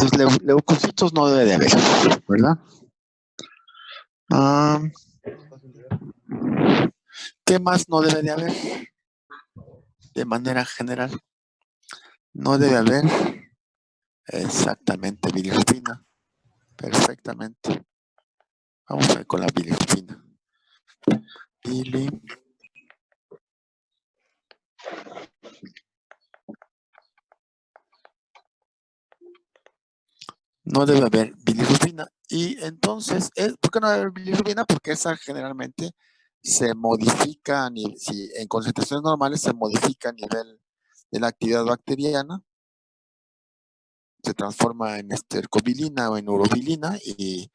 Entonces, leucocitos no debe de haber, ¿verdad? ¿Qué más no debe de haber? De manera general, no debe haber exactamente bilirrubina. Perfectamente. Vamos a ver con la bilirrubina. No debe haber bilirrubina. Y entonces, ¿por qué no debe haber bilirrubina? Porque esa generalmente se modifica, si en concentraciones normales se modifica a nivel de la actividad bacteriana, se transforma en estercobilina o en urobilina y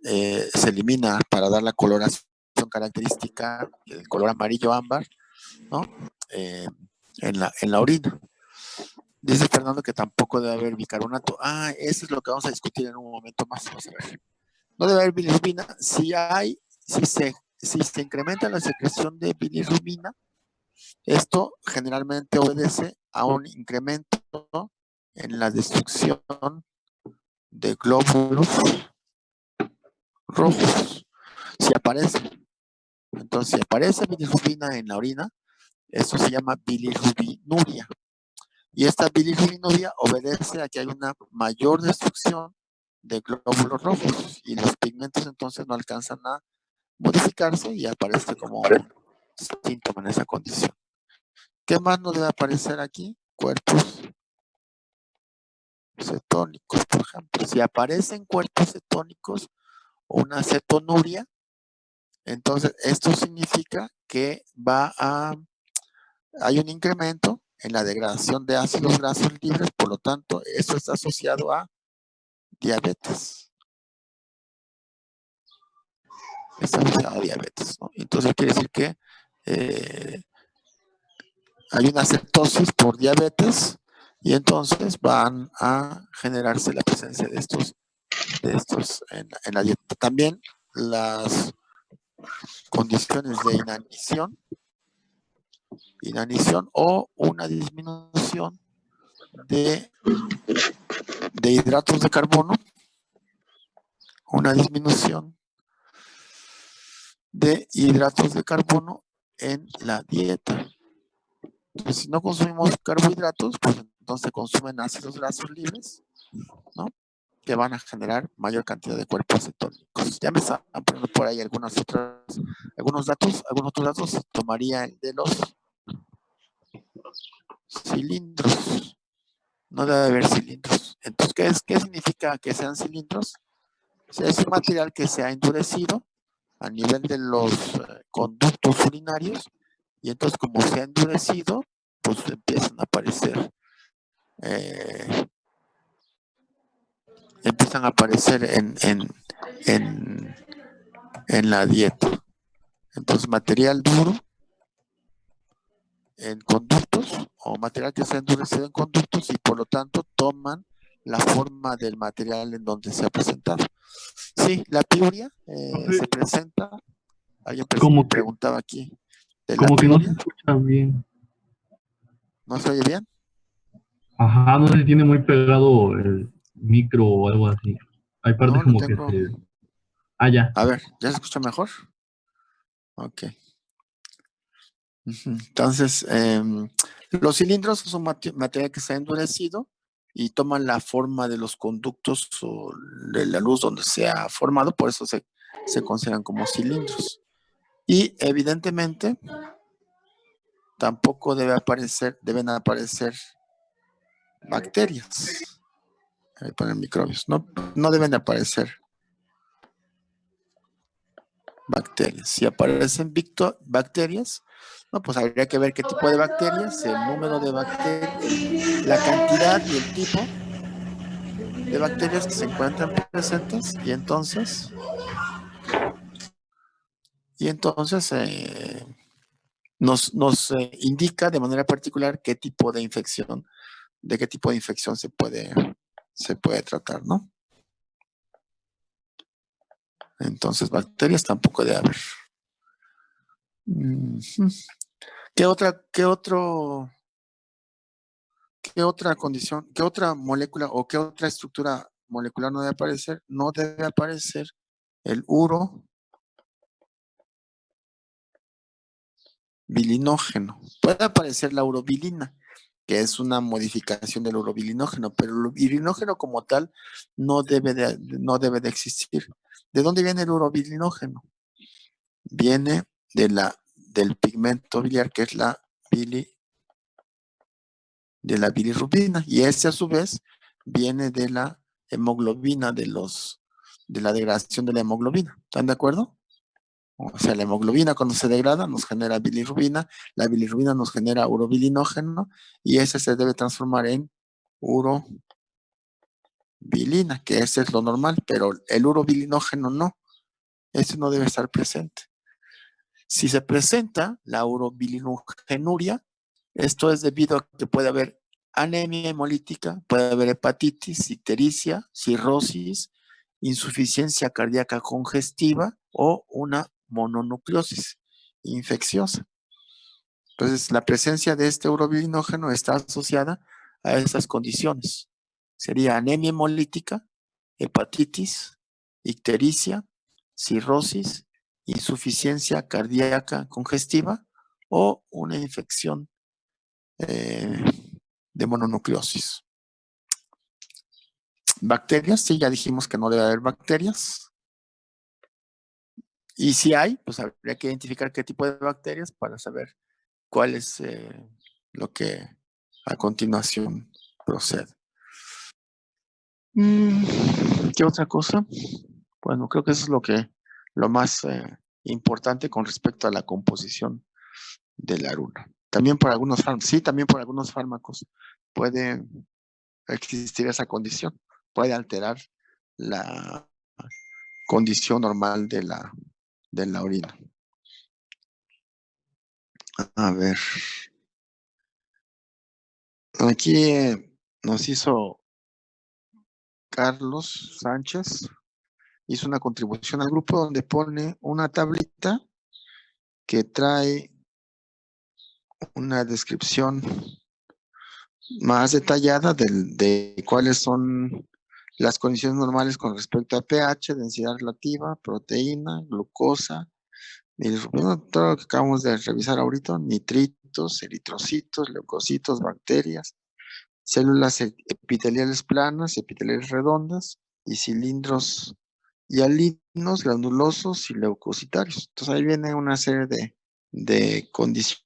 se elimina para dar la coloración característica, el color amarillo ámbar, ¿no? En la orina. Dice Fernando que tampoco debe haber bicarbonato. Eso es lo que vamos a discutir en un momento más. Vamos a ver. No debe haber bilirrubina. Si se incrementa la secreción de bilirrubina, esto generalmente obedece a un incremento en la destrucción de glóbulos rojos. Si aparece bilirrubina en la orina, eso se llama bilirrubinuria. Y esta bilirrubinuria obedece a que hay una mayor destrucción de glóbulos rojos y los pigmentos entonces no alcanzan a modificarse y aparece como un síntoma en esa condición. ¿Qué más nos debe aparecer aquí? Cuerpos cetónicos, por ejemplo. Si aparecen cuerpos cetónicos o una cetonuria, entonces esto significa que hay un incremento en la degradación de ácidos grasos libres, por lo tanto, eso está asociado a diabetes. Está asociado a diabetes, ¿no? Entonces quiere decir que hay una cetosis por diabetes y entonces van a generarse la presencia de estos en la dieta. También las condiciones de inanición o una disminución de hidratos de carbono, en la dieta. Entonces, si no consumimos carbohidratos, pues entonces se consumen ácidos grasos libres, ¿no? Que van a generar mayor cantidad de cuerpos cetónicos. Ya me están poniendo por ahí algunos otros datos. Tomaría el de los cilindros. No debe haber cilindros. Entonces, ¿qué significa que sean cilindros? Es un material que se ha endurecido a nivel de los conductos urinarios y entonces como se ha endurecido, pues empiezan a aparecer en la dieta. Entonces, material duro en conductos o material que se ha endurecido en conductos y por lo tanto toman la forma del material en donde se ha presentado. Sí, la piuria se presenta. Alguien preguntaba aquí. Como que no se escucha bien. ¿No se oye bien? Ajá, no sé si tiene muy pegado el micro o algo así. Hay partes como que se... ya. A ver, ¿ya se escucha mejor? Ok. Entonces, los cilindros son material que se ha endurecido y toman la forma de los conductos o de la luz donde se ha formado, por eso se consideran como cilindros. Y evidentemente, tampoco deben aparecer bacterias. Ahí ponen microbios. No deben aparecer bacterias. Si aparecen bacterias, no, pues habría que ver qué tipo de bacterias, el número de bacterias, la cantidad y el tipo de bacterias que se encuentran presentes y entonces nos indica de manera particular qué tipo de infección se puede tratar, ¿no? Entonces, bacterias tampoco debe haber. ¿Qué ¿qué otra condición, qué otra molécula o qué otra estructura molecular no debe aparecer? No debe aparecer el urobilinógeno. Puede aparecer la urobilina, que es una modificación del urobilinógeno, pero el urobilinógeno como tal no debe de existir. ¿De dónde viene el urobilinógeno? Viene del pigmento biliar, que es de la bilirrubina, y este a su vez viene de la hemoglobina, de la degradación de la hemoglobina. ¿Están de acuerdo? O sea, la hemoglobina cuando se degrada nos genera bilirrubina, la bilirrubina nos genera urobilinógeno y ese se debe transformar en urobilina, que ese es lo normal, pero el urobilinógeno no, ese no debe estar presente. Si se presenta la urobilinogenuria, esto es debido a que puede haber anemia hemolítica, puede haber hepatitis, ictericia, cirrosis, insuficiencia cardíaca congestiva o una mononucleosis infecciosa. Entonces, la presencia de este urobilinógeno está asociada a esas condiciones. Sería anemia hemolítica, hepatitis, ictericia, cirrosis, insuficiencia cardíaca congestiva o una infección de mononucleosis. Bacterias, sí, ya dijimos que no debe haber bacterias. Y si hay, pues habría que identificar qué tipo de bacterias para saber cuál es lo que a continuación procede. ¿Qué otra cosa? Bueno, creo que eso es lo más importante con respecto a la composición de la aruna. También por algunos fármacos, sí, también por algunos fármacos puede existir esa condición, puede alterar la condición normal de la orina. A ver, aquí nos hizo Carlos Sánchez, hizo una contribución al grupo donde pone una tablita que trae una descripción más detallada de cuáles son las condiciones normales con respecto a pH, densidad relativa, proteína, glucosa, bilirrubina, todo lo que acabamos de revisar ahorita, nitritos, eritrocitos, leucocitos, bacterias, células epiteliales planas, epiteliales redondas y cilindros hialinos, granulosos y leucocitarios. Entonces ahí viene una serie de condiciones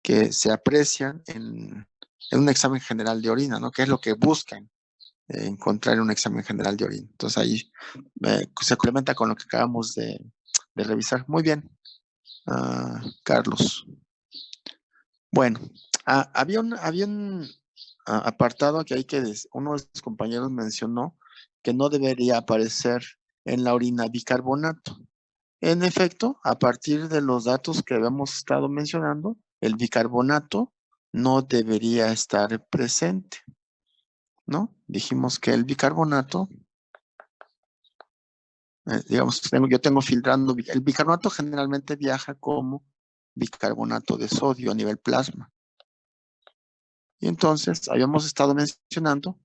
que se aprecian en un examen general de orina, ¿no? ¿Qué es lo que buscan encontrar en un examen general de orina? Entonces ahí se complementa con lo que acabamos de revisar. Muy bien, Carlos. Bueno, había un apartado que uno de sus compañeros mencionó que no debería aparecer en la orina bicarbonato. En efecto, a partir de los datos que habíamos estado mencionando, el bicarbonato no debería estar presente, ¿no? Dijimos que el bicarbonato, digamos, yo tengo filtrando, el bicarbonato generalmente viaja como bicarbonato de sodio a nivel plasma. Y entonces, habíamos estado mencionando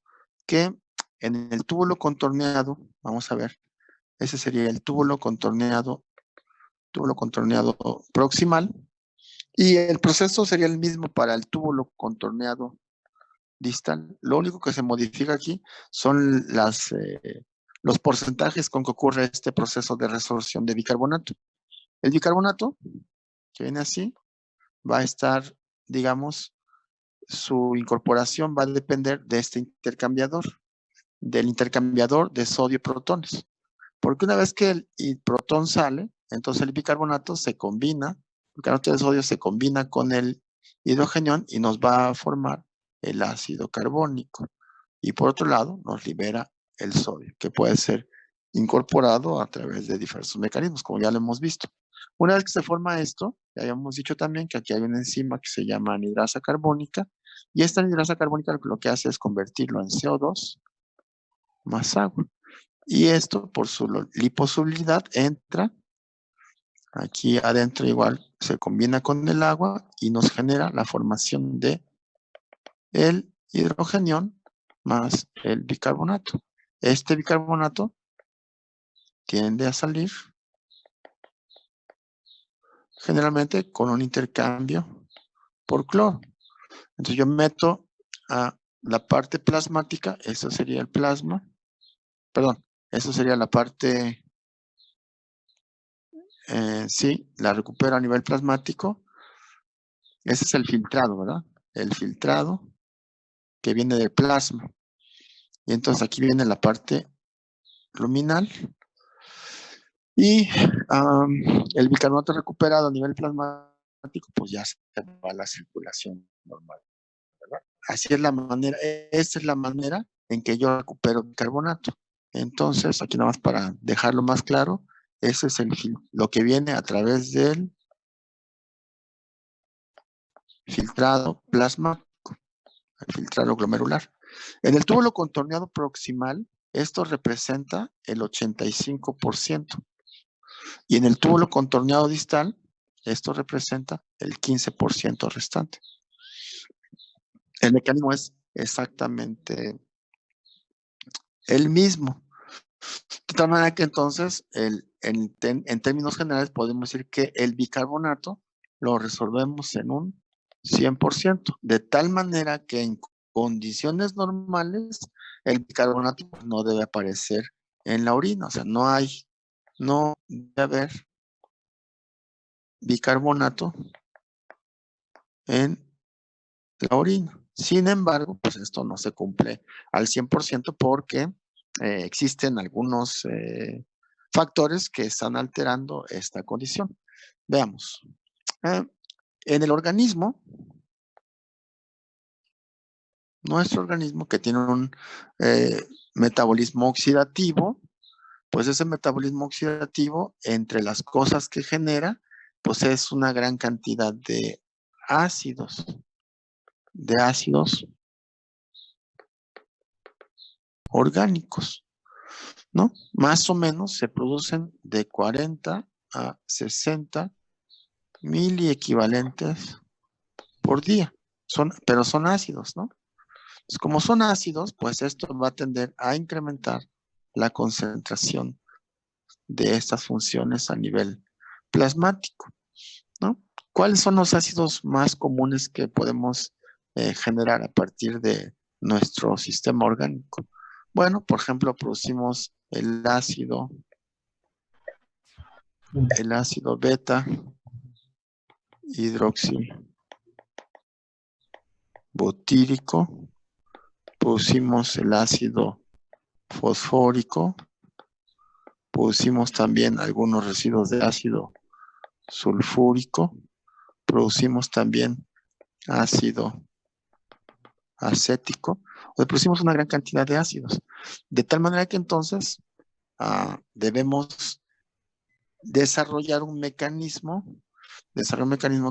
que en el túbulo contorneado, vamos a ver, ese sería el túbulo contorneado proximal, y el proceso sería el mismo para el túbulo contorneado distal. Lo único que se modifica aquí son los porcentajes con que ocurre este proceso de resorción de bicarbonato. El bicarbonato, que viene así, va a estar, digamos, su incorporación va a depender de este intercambiador, del intercambiador de sodio-protones. Porque una vez que el protón sale, entonces el bicarbonato se combina, el bicarbonato de sodio se combina con el hidrogenión y nos va a formar el ácido carbónico. Y por otro lado, nos libera el sodio, que puede ser incorporado a través de diversos mecanismos, como ya lo hemos visto. Una vez que se forma esto, ya habíamos dicho también que aquí hay una enzima que se llama anhidrasa carbónica, y esta anhidrasa carbónica lo que hace es convertirlo en CO2 más agua. Y esto, por su liposolubilidad, entra aquí adentro, igual se combina con el agua y nos genera la formación de el hidrogenión más el bicarbonato. Este bicarbonato tiende a salir generalmente con un intercambio por cloro. Entonces yo meto a la parte plasmática, eso sería el plasma, perdón, eso sería la parte, sí, la recupero a nivel plasmático. Ese es el filtrado, ¿verdad? El filtrado que viene del plasma. Y entonces aquí viene la parte luminal. Y el bicarbonato recuperado a nivel plasmático, pues ya se va a la circulación normal, ¿verdad? Así es la manera, esta es la manera en que yo recupero bicarbonato. Entonces, aquí nada más para dejarlo más claro, ese es lo que viene a través del filtrado plasmático, el filtrado glomerular. En el túbulo contorneado proximal, esto representa el 85%. Y en el túbulo contorneado distal, esto representa el 15% restante. El mecanismo es exactamente el mismo. De tal manera que entonces, en términos generales, podemos decir que el bicarbonato lo resolvemos en un 100%. De tal manera que en condiciones normales, el bicarbonato no debe aparecer en la orina. O sea, no debe haber bicarbonato en la orina. Sin embargo, pues esto no se cumple al 100% porque existen algunos factores que están alterando esta condición. Veamos. En el organismo, nuestro organismo que tiene un metabolismo oxidativo, pues ese metabolismo oxidativo, entre las cosas que genera, pues es una gran cantidad de ácidos orgánicos, ¿no? Más o menos se producen de 40 a 60 miliequivalentes por día, pero son ácidos, ¿no? Pues como son ácidos, pues esto va a tender a incrementar la concentración de estas funciones a nivel plasmático, ¿no? ¿Cuáles son los ácidos más comunes que podemos generar a partir de nuestro sistema orgánico? Bueno, por ejemplo, producimos el ácido beta hidroxibutírico, producimos el ácido fosfórico, producimos también algunos residuos de ácido sulfúrico, producimos también ácido acético, producimos una gran cantidad de ácidos, de tal manera que entonces debemos desarrollar un mecanismo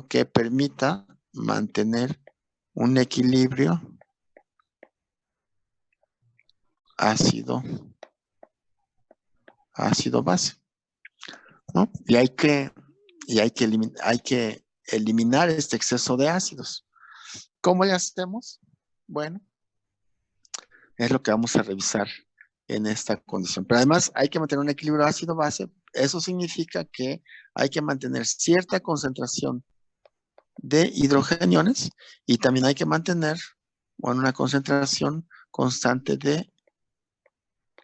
que permita mantener un equilibrio ácido-base, ¿no? Y hay que eliminar este exceso de ácidos. ¿Cómo le hacemos? Bueno, es lo que vamos a revisar en esta condición. Pero además hay que mantener un equilibrio ácido-base. Eso significa que hay que mantener cierta concentración de hidrogeniones y también hay que mantener una concentración constante de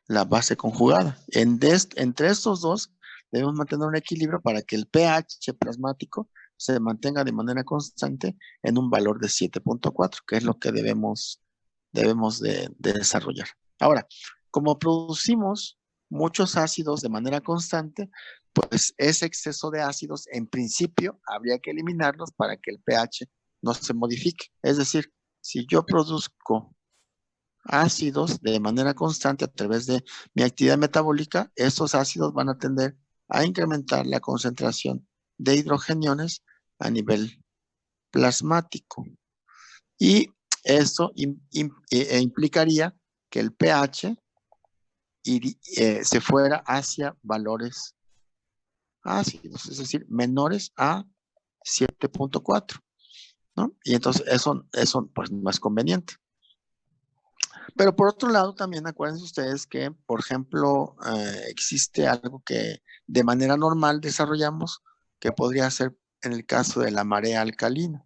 la base conjugada. Entre estos dos debemos mantener un equilibrio para que el pH plasmático se mantenga de manera constante en un valor de 7.4, que es lo que debemos de desarrollar. Ahora, como producimos muchos ácidos de manera constante, pues ese exceso de ácidos en principio habría que eliminarlos para que el pH no se modifique. Es decir, si yo produzco ácidos de manera constante a través de mi actividad metabólica, estos ácidos van a tender a incrementar la concentración de hidrogeniones a nivel plasmático. Y eso implicaría que el pH se fuera hacia valores ácidos, es decir, menores a 7.4. ¿no? Y entonces eso pues no es conveniente. Pero por otro lado, también acuérdense ustedes que, por ejemplo, existe algo que de manera normal desarrollamos, que podría ser en el caso de la marea alcalina.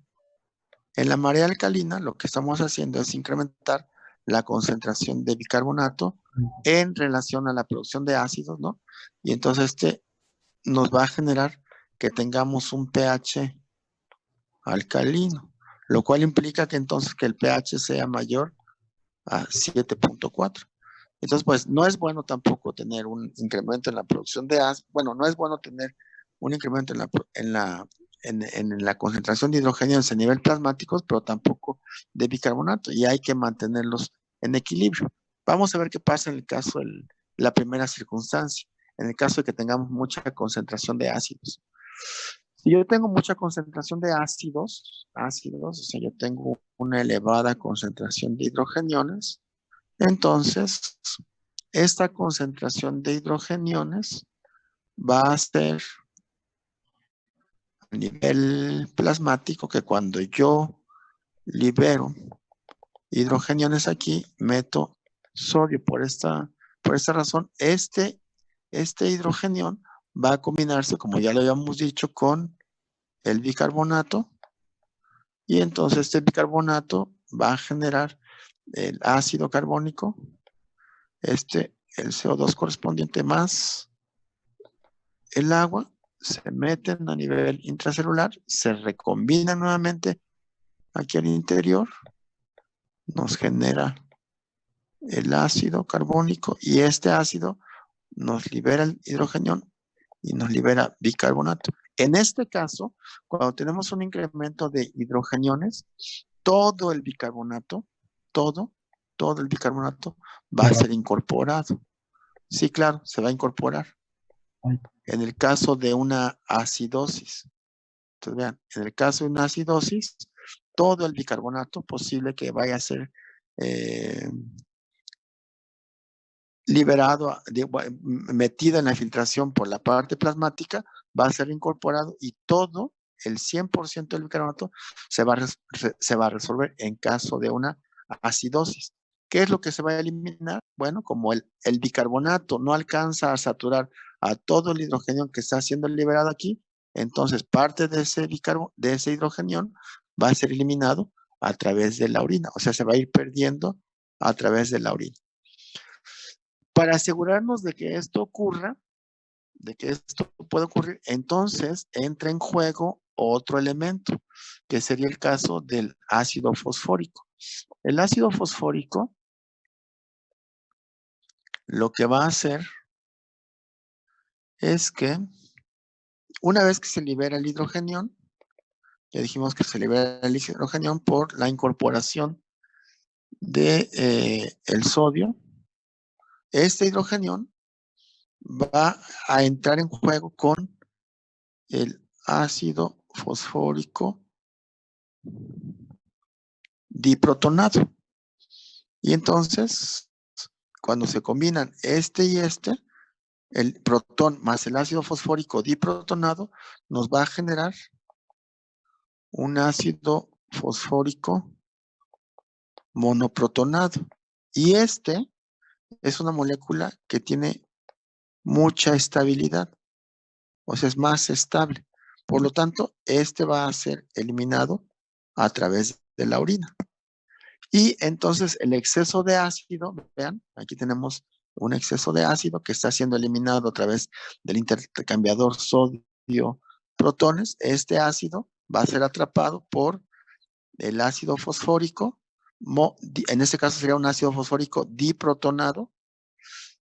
En la marea alcalina, lo que estamos haciendo es incrementar la concentración de bicarbonato en relación a la producción de ácidos, ¿no? Y entonces nos va a generar que tengamos un pH alcalino, lo cual implica que entonces que el pH sea mayor a 7.4. Entonces, pues no es bueno tampoco tener un incremento en la producción de ácido. Bueno, no es bueno tener un incremento en la concentración de hidrogenados a nivel plasmáticos, pero tampoco de bicarbonato, y hay que mantenerlos en equilibrio. Vamos a ver qué pasa en el caso de la primera circunstancia, en el caso de que tengamos mucha concentración de ácidos. Si yo tengo mucha concentración de ácidos, o sea, yo tengo una elevada concentración de hidrogeniones, entonces esta concentración de hidrogeniones va a ser a nivel plasmático, que cuando yo libero hidrogeniones aquí, meto sodio. Por esta razón, este hidrogenión va a combinarse, como ya lo habíamos dicho, con el bicarbonato, y entonces este bicarbonato va a generar el ácido carbónico, el CO2 correspondiente más el agua, se meten a nivel intracelular, se recombinan nuevamente aquí al interior, nos genera el ácido carbónico, y este ácido nos libera el hidrógeno y nos libera bicarbonato. En este caso, cuando tenemos un incremento de hidrogeniones, todo el bicarbonato, todo el bicarbonato va a ser incorporado. Sí, claro, se va a incorporar. En el caso de una acidosis, entonces vean, en el caso de una acidosis, todo el bicarbonato posible que vaya a ser liberado, metido en la filtración por la parte plasmática, va a ser incorporado, y todo el 100% del bicarbonato se va a resolver en caso de una acidosis. ¿Qué es lo que se va a eliminar? Bueno, como el bicarbonato no alcanza a saturar a todo el hidrógeno que está siendo liberado aquí, entonces parte de ese hidrógeno va a ser eliminado a través de la orina, o sea, se va a ir perdiendo a través de la orina. Para asegurarnos de que esto ocurra, de que esto puede ocurrir, entonces entra en juego otro elemento, que sería el caso del ácido fosfórico. El ácido fosfórico lo que va a hacer es que una vez que se libera el hidrogeno, ya dijimos que se libera el hidrogeno por la incorporación de el sodio, este hidrogeno va a entrar en juego con el ácido fosfórico diprotonado. Y entonces, cuando se combinan este y este, el protón más el ácido fosfórico diprotonado nos va a generar un ácido fosfórico monoprotonado. Y este es una molécula que tiene mucha estabilidad, o sea, es más estable. Por lo tanto, este va a ser eliminado a través de la orina. Y entonces el exceso de ácido, vean, aquí tenemos un exceso de ácido que está siendo eliminado a través del intercambiador sodio-protones. Este ácido va a ser atrapado por el ácido fosfórico, en este caso sería un ácido fosfórico diprotonado,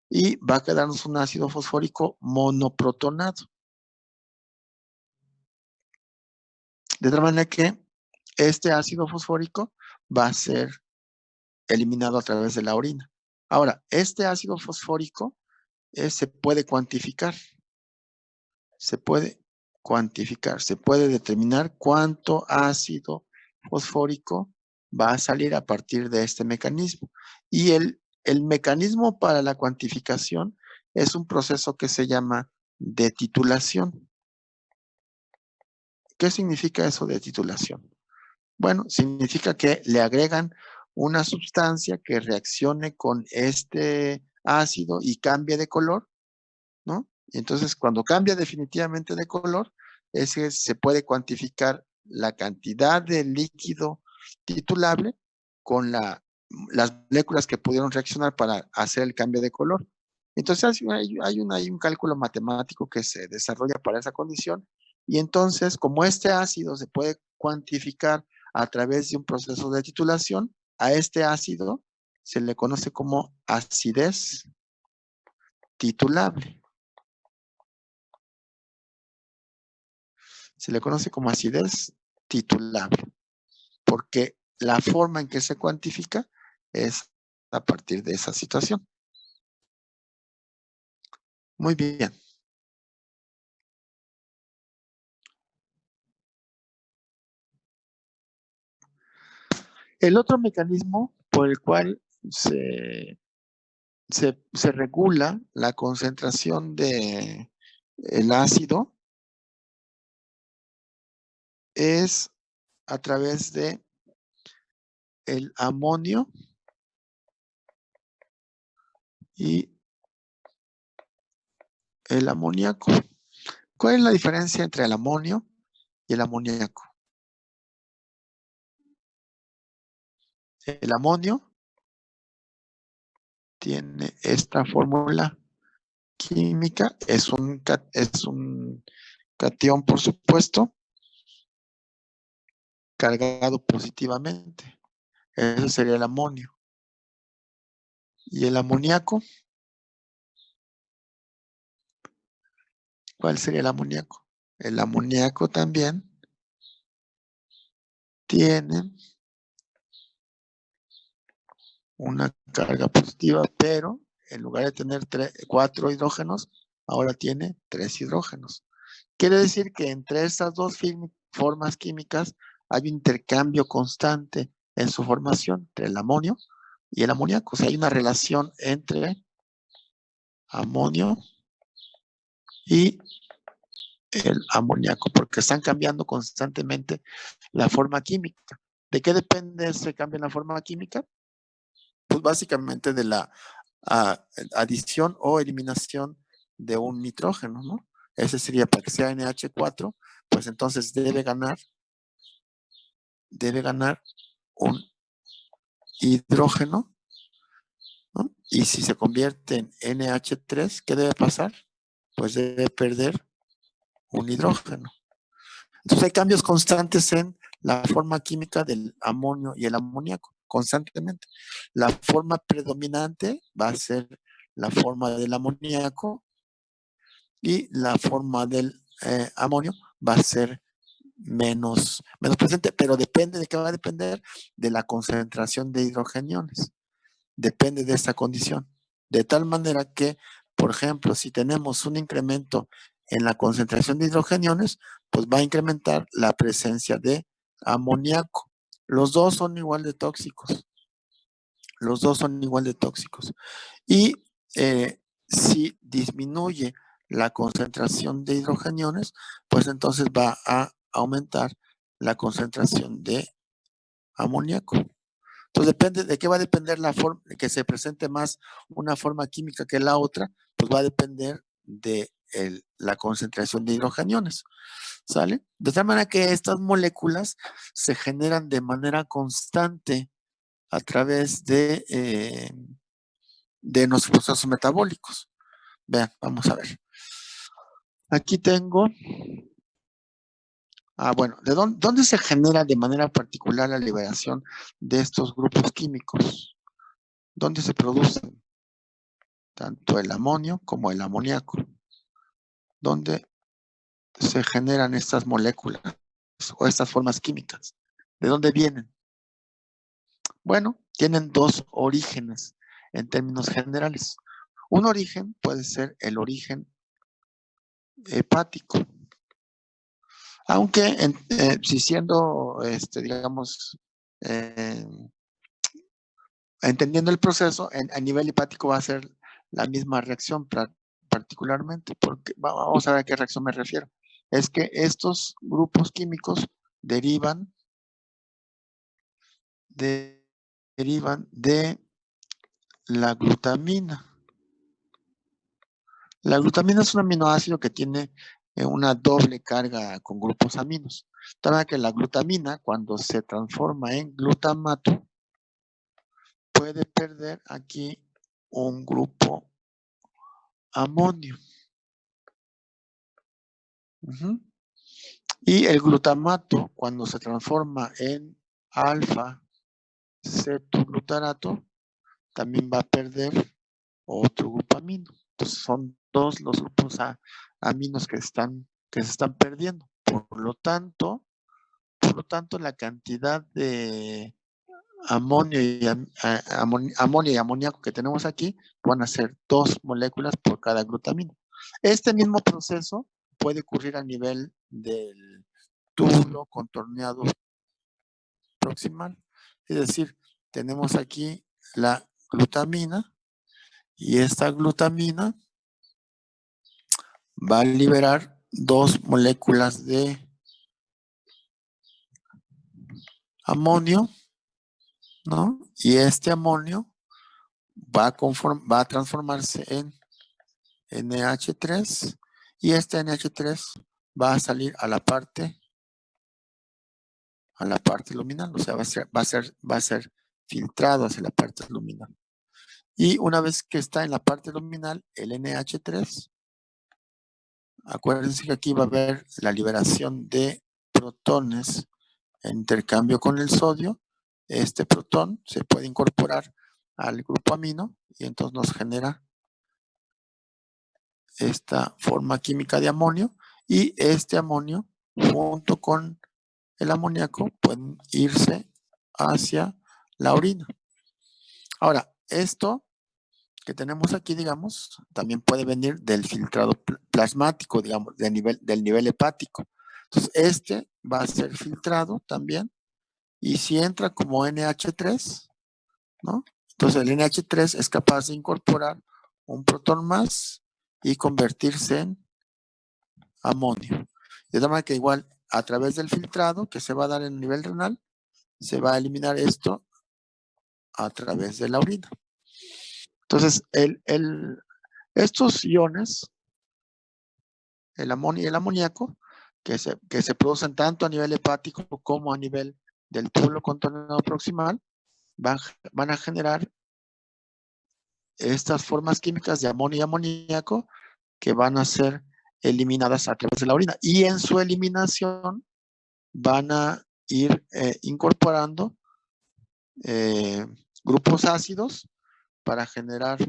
y va a quedarnos un ácido fosfórico monoprotonado. De tal manera que este ácido fosfórico va a ser eliminado a través de la orina. Ahora, este ácido fosfórico se puede cuantificar. Se puede cuantificar. Se puede determinar cuánto ácido fosfórico va a salir a partir de este mecanismo. Y el mecanismo para la cuantificación es un proceso que se llama detitulación. ¿Qué significa eso de titulación? Bueno, significa que le agregan una sustancia que reaccione con este ácido y cambie de color, ¿no? Y entonces, cuando cambia definitivamente de color, ese se puede cuantificar la cantidad de líquido titulable con las moléculas que pudieron reaccionar para hacer el cambio de color. Entonces, hay un cálculo matemático que se desarrolla para esa condición. Y entonces, como este ácido se puede cuantificar a través de un proceso de titulación, a este ácido se le conoce como acidez titulable. Se le conoce como acidez titulable, porque la forma en que se cuantifica es a partir de esa situación. Muy bien. El otro mecanismo por el cual se regula la concentración de el ácido es a través de el amonio y el amoníaco. ¿Cuál es la diferencia entre el amonio y el amoníaco? El amonio tiene esta fórmula química, es un catión, por supuesto, cargado positivamente. Eso sería el amonio. Y el amoníaco, ¿cuál sería el amoníaco? El amoníaco también tiene una carga positiva, pero en lugar de tener 4 hidrógenos, ahora tiene 3 hidrógenos. Quiere decir que entre estas dos formas químicas hay un intercambio constante en su formación entre el amonio y el amoníaco. O sea, hay una relación entre amonio y el amoníaco, porque están cambiando constantemente la forma química. ¿De qué depende ese cambio en la forma química? Pues básicamente de la adición o eliminación de un nitrógeno, ¿no? Ese sería para que sea NH4, pues entonces debe ganar un hidrógeno, ¿no? Y si se convierte en NH3, ¿qué debe pasar? Pues debe perder un hidrógeno. Entonces hay cambios constantes en la forma química del amonio y el amoníaco, constantemente. La forma predominante va a ser la forma del amoníaco y la forma del amonio va a ser menos presente, pero depende de qué va a depender de la concentración de hidrogeniones. Depende de esta condición. De tal manera que, por ejemplo, si tenemos un incremento en la concentración de hidrogeniones, pues va a incrementar la presencia de amoníaco. Los dos son igual de tóxicos. Los dos son igual de tóxicos. Y si disminuye la concentración de hidrogeniones, pues entonces va a aumentar la concentración de amoníaco. Entonces depende de qué va a depender la forma, que se presente más una forma química que la otra, pues va a depender de la concentración de hidrogeniones, ¿sale? De tal manera que estas moléculas se generan de manera constante a través de nuestros procesos metabólicos. Vean, vamos a ver. Aquí tengo, bueno, ¿dónde se genera de manera particular la liberación de estos grupos químicos? ¿Dónde se producen? Tanto el amonio como el amoníaco. ¿Dónde se generan estas moléculas o estas formas químicas? ¿De dónde vienen? Bueno, tienen dos orígenes en términos generales. Un origen puede ser el origen hepático, aunque si siendo, digamos, eh, entendiendo el proceso, a nivel hepático va a ser la misma reacción particularmente, porque vamos a ver a qué reacción me refiero. Es que estos grupos químicos derivan derivan de la glutamina. La glutamina es un aminoácido que tiene una doble carga con grupos aminos. Tal que la glutamina, cuando se transforma en glutamato, puede perder aquí un grupo amonio. Y el glutamato, cuando se transforma en alfa-cetoglutarato, también va a perder otro grupo amino. Entonces son dos los grupos aminos que se están perdiendo. Por lo tanto, la cantidad de amonio y amoníaco que tenemos aquí van a ser 2 moléculas por cada glutamina. Este mismo proceso puede ocurrir a nivel del túbulo contorneado proximal. Es decir, tenemos aquí la glutamina y esta glutamina va a liberar 2 moléculas de amonio, ¿no? Y este amonio va a transformarse en NH3 y este NH3 va a salir a la parte luminal, o sea, va a ser filtrado hacia la parte luminal. Y una vez que está en la parte luminal, el NH3, acuérdense que aquí va a haber la liberación de protones en intercambio con el sodio. Este protón se puede incorporar al grupo amino y entonces nos genera esta forma química de amonio, y este amonio junto con el amoníaco pueden irse hacia la orina. Ahora, esto que tenemos aquí, digamos, también puede venir del filtrado plasmático, digamos, del nivel hepático. Entonces, este va a ser filtrado también, y si entra como NH3, ¿no? Entonces, el NH3 es capaz de incorporar un protón más y convertirse en amonio. De tal manera que igual, a través del filtrado que se va a dar en el nivel renal, se va a eliminar esto a través de la orina. Entonces, estos iones, el amonio y el amoníaco, que se producen tanto a nivel hepático como a nivel del túbulo contorneado proximal, van a generar estas formas químicas de amonio y amoníaco que van a ser eliminadas a través de la orina. Y en su eliminación van a ir incorporando grupos ácidos para generar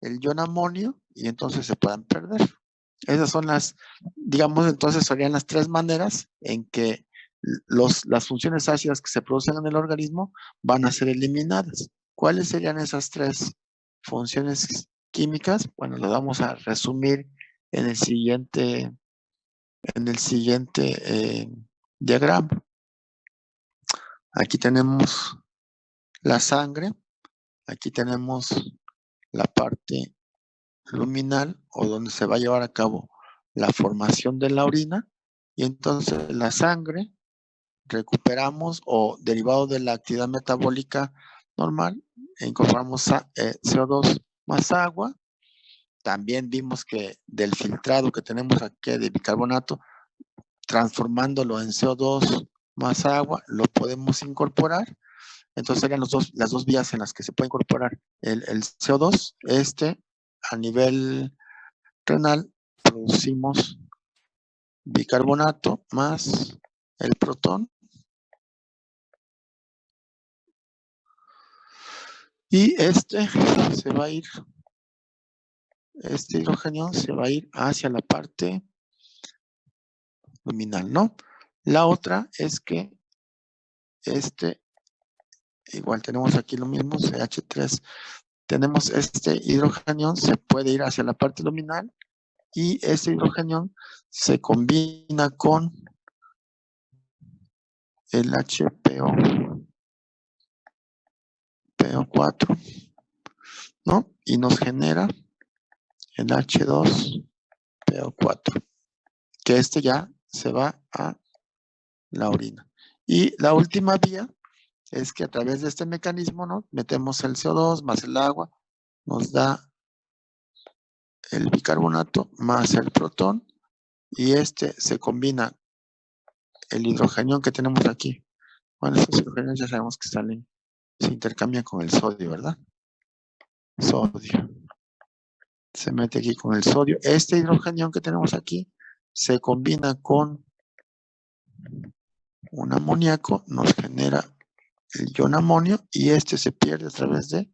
el ion amonio y entonces se puedan perder. Esas son digamos, entonces serían las 3 maneras en que las funciones ácidas que se producen en el organismo van a ser eliminadas. ¿Cuáles serían esas 3 funciones químicas? Bueno, lo vamos a resumir en el siguiente diagrama. Aquí tenemos la sangre, aquí tenemos la parte luminal o donde se va a llevar a cabo la formación de la orina, y entonces la sangre recuperamos o derivado de la actividad metabólica normal, incorporamos CO2 más agua. También vimos que del filtrado que tenemos aquí de bicarbonato, transformándolo en CO2 más agua, lo podemos incorporar. Entonces serían las dos vías en las que se puede incorporar el CO2. A nivel renal producimos bicarbonato más el protón, y este hidrógeno se va a ir hacia la parte luminal, ¿no? La otra es que igual tenemos aquí lo mismo, CH3, tenemos este hidrógeno, se puede ir hacia la parte luminal, y este hidrógeno se combina con el HPO4, ¿no? Y nos genera el H2PO4, que ya se va a la orina. Y la última vía es que a través de este mecanismo, ¿no? Metemos el CO2 más el agua, nos da el bicarbonato más el protón, y este se combina el hidrogenión que tenemos aquí. Bueno, estos hidrogenios ya sabemos que salen, se intercambian con el sodio, ¿verdad? Sodio. Se mete aquí con el sodio. Este hidrogenión que tenemos aquí se combina con un amoníaco, nos genera el ion amonio, y este se pierde a través de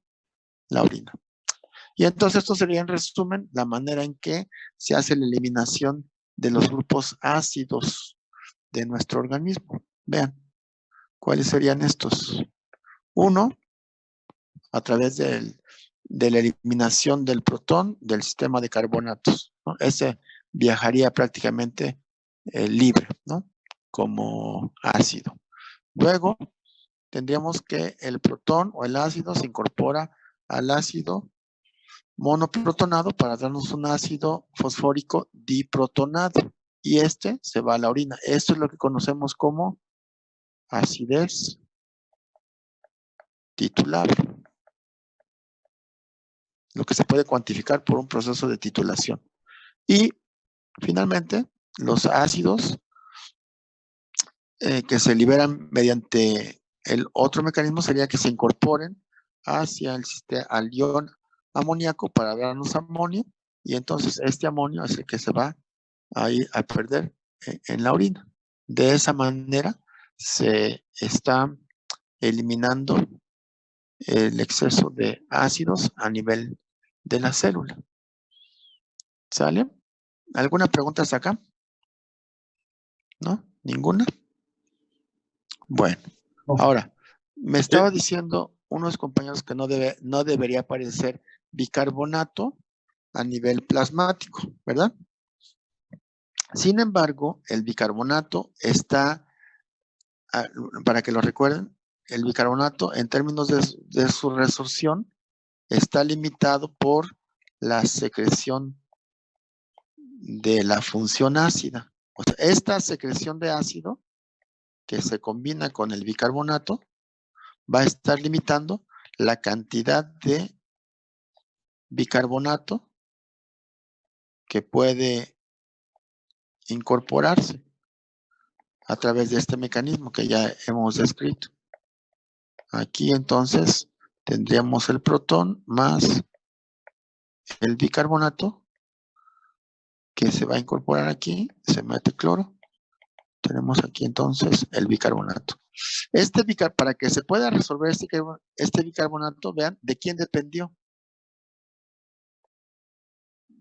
la orina. Y entonces esto sería, en resumen, la manera en que se hace la eliminación de los grupos ácidos de nuestro organismo. Vean, ¿cuáles serían estos? Uno, a través de la eliminación del protón del sistema de carbonatos, ¿no? Ese viajaría prácticamente libre, ¿no? Como ácido. Luego, tendríamos que el protón o el ácido se incorpora al ácido monoprotonado para darnos un ácido fosfórico diprotonado, y este se va a la orina. Esto es lo que conocemos como acidez titular, lo que se puede cuantificar por un proceso de titulación. Y finalmente, los ácidos que se liberan mediante el otro mecanismo sería que se incorporen hacia al ion amoníaco para darnos amonio, y entonces este amonio es el que se va a ir a perder en la orina. De esa manera se está eliminando el exceso de ácidos a nivel de la célula. ¿Sale? ¿Alguna pregunta hasta acá? ¿No? ¿Ninguna? Bueno, ahora, me estaba diciendo unos compañeros que no debería aparecer bicarbonato a nivel plasmático, ¿verdad? Sin embargo, el bicarbonato está, para que lo recuerden, el bicarbonato en términos de su resorción está limitado por la secreción de la función ácida. O sea, esta secreción de ácido que se combina con el bicarbonato va a estar limitando la cantidad de bicarbonato que puede incorporarse a través de este mecanismo que ya hemos descrito. Aquí entonces tendríamos el protón más el bicarbonato que se va a incorporar aquí, se mete cloro. Tenemos aquí entonces el bicarbonato. Para que se pueda resolver este bicarbonato, vean, ¿de quién dependió?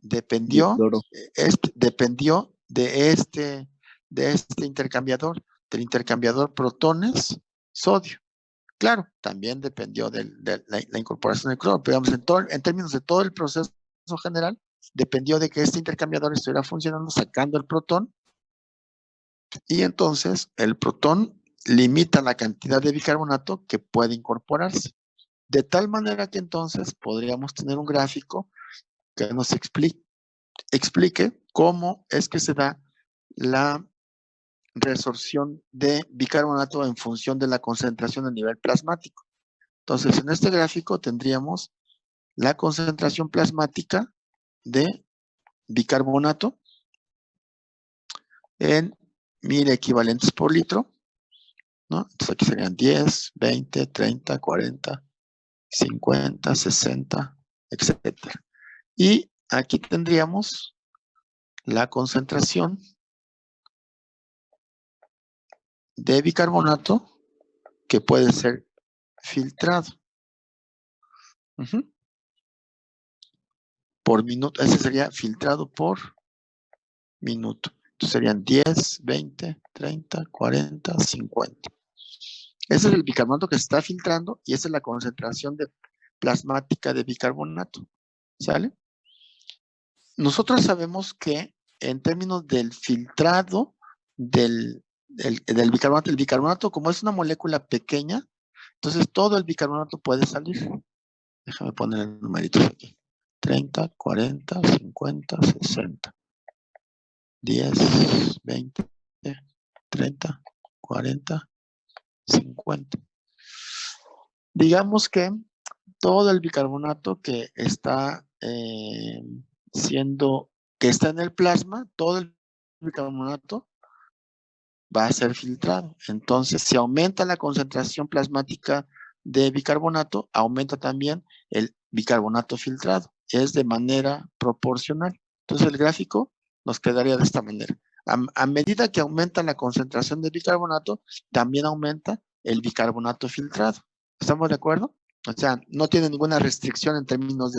Dependió de este intercambiador, del intercambiador protones-sodio. Claro, también dependió de la incorporación del cloro, pero digamos, en términos de todo el proceso general, dependió de que este intercambiador estuviera funcionando, sacando el protón, y entonces el protón limita la cantidad de bicarbonato que puede incorporarse. De tal manera que entonces podríamos tener un gráfico que nos explique cómo es que se da la resorción de bicarbonato en función de la concentración a nivel plasmático. Entonces, en este gráfico tendríamos la concentración plasmática de bicarbonato en 1000 equivalentes por litro, ¿no? Entonces aquí serían 10, 20, 30, 40, 50, 60, etcétera. Y aquí tendríamos la concentración de bicarbonato que puede ser filtrado. Por minuto, ese sería filtrado por minuto. Entonces serían 10, 20, 30, 40, 50. Ese es el bicarbonato que se está filtrando y esa es la concentración plasmática de bicarbonato. ¿Sale? Nosotros sabemos que en términos del filtrado del bicarbonato, el bicarbonato, como es una molécula pequeña, entonces todo el bicarbonato puede salir. Déjame poner el numerito aquí. 30, 40, 50, 60. 10, 20, 30, 40, 50. Digamos que todo el bicarbonato que está que está en el plasma, todo el bicarbonato va a ser filtrado. Entonces, si aumenta la concentración plasmática de bicarbonato, aumenta también el bicarbonato filtrado. Es de manera proporcional. Entonces, el gráfico nos quedaría de esta manera. A medida que aumenta la concentración de bicarbonato, también aumenta el bicarbonato filtrado. ¿Estamos de acuerdo? O sea, no tiene ninguna restricción en términos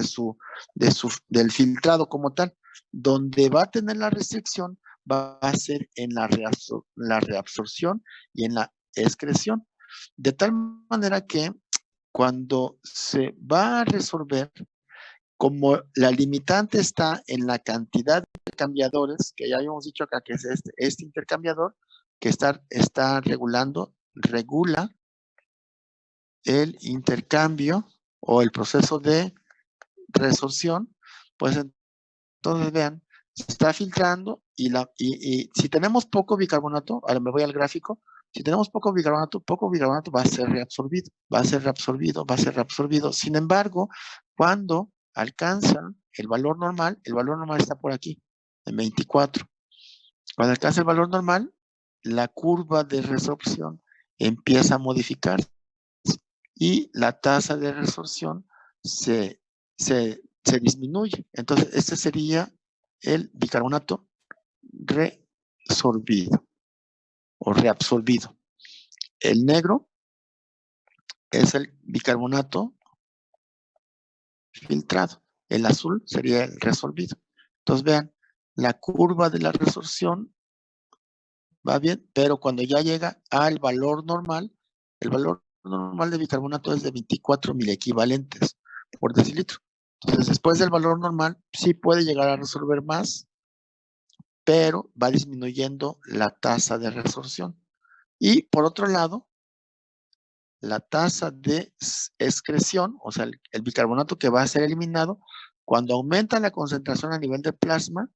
del filtrado como tal. Donde va a tener la restricción va a ser en la reabsorción y en la excreción. De tal manera que cuando se va a resolver, como la limitante está en la cantidad de intercambiadores, que ya habíamos dicho acá que es este intercambiador, que está regula el intercambio o el proceso de resorción, pues entonces vean, se está filtrando y si tenemos poco bicarbonato, ahora me voy al gráfico, si tenemos poco bicarbonato va a ser reabsorbido, va a ser reabsorbido, va a ser reabsorbido. Sin embargo, cuando alcanza el valor normal está por aquí, en 24. Cuando alcanza el valor normal, la curva de resorción empieza a modificar y la tasa de resorción se disminuye. Entonces, este sería el bicarbonato resorbido o reabsorbido. El negro es el bicarbonato filtrado. El azul sería el resorbido. Entonces, vean, la curva de la resorción va bien, pero cuando ya llega al valor normal, el valor normal de bicarbonato es de 24 milequivalentes por decilitro. Entonces, después del valor normal, sí puede llegar a resolver más, pero va disminuyendo la tasa de resorción. Y por otro lado, la tasa de excreción, o sea, el bicarbonato que va a ser eliminado, cuando aumenta la concentración a nivel de plasma,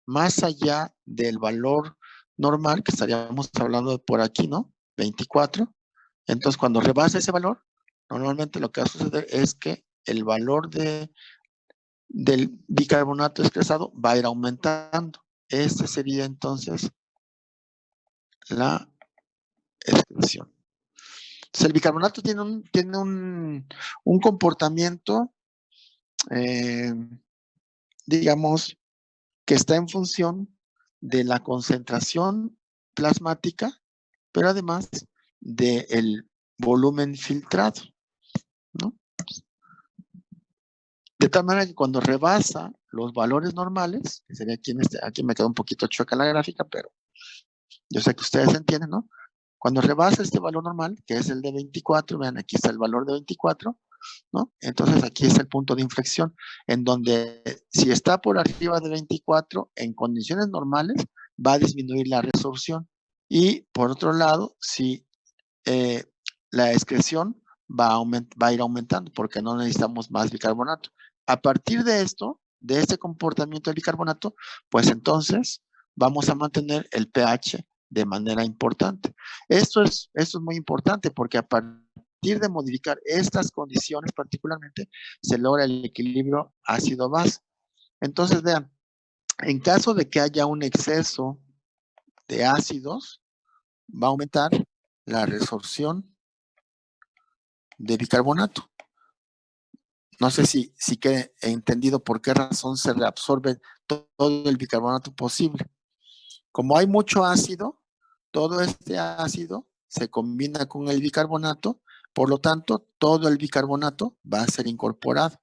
más allá del valor normal, que estaríamos hablando de por aquí, ¿no? 24. Entonces, cuando rebasa ese valor, normalmente lo que va a suceder es que el valor del bicarbonato excresado va a ir aumentando. Este sería entonces la excreción. Entonces, el bicarbonato tiene un comportamiento, digamos, que está en función de la concentración plasmática, pero además del volumen filtrado, ¿no? De tal manera que cuando rebasa los valores normales, que sería aquí me queda un poquito chueca la gráfica, pero yo sé que ustedes entienden, ¿no? Cuando rebasa este valor normal, que es el de 24, vean, aquí está el valor de 24, ¿no? Entonces aquí es el punto de inflexión, en donde si está por arriba de 24, en condiciones normales, va a disminuir la resorción. Y por otro lado, si la excreción va a ir aumentando, porque no necesitamos más bicarbonato. A partir de esto, de este comportamiento del bicarbonato, pues entonces vamos a mantener el pH de manera importante. Esto es muy importante porque a partir de modificar estas condiciones particularmente, se logra el equilibrio ácido-base. Entonces, vean, en caso de que haya un exceso de ácidos, va a aumentar la resorción de bicarbonato. No sé si quede entendido por qué razón se reabsorbe todo el bicarbonato posible. Como hay mucho ácido, todo este ácido se combina con el bicarbonato, por lo tanto, todo el bicarbonato va a ser incorporado.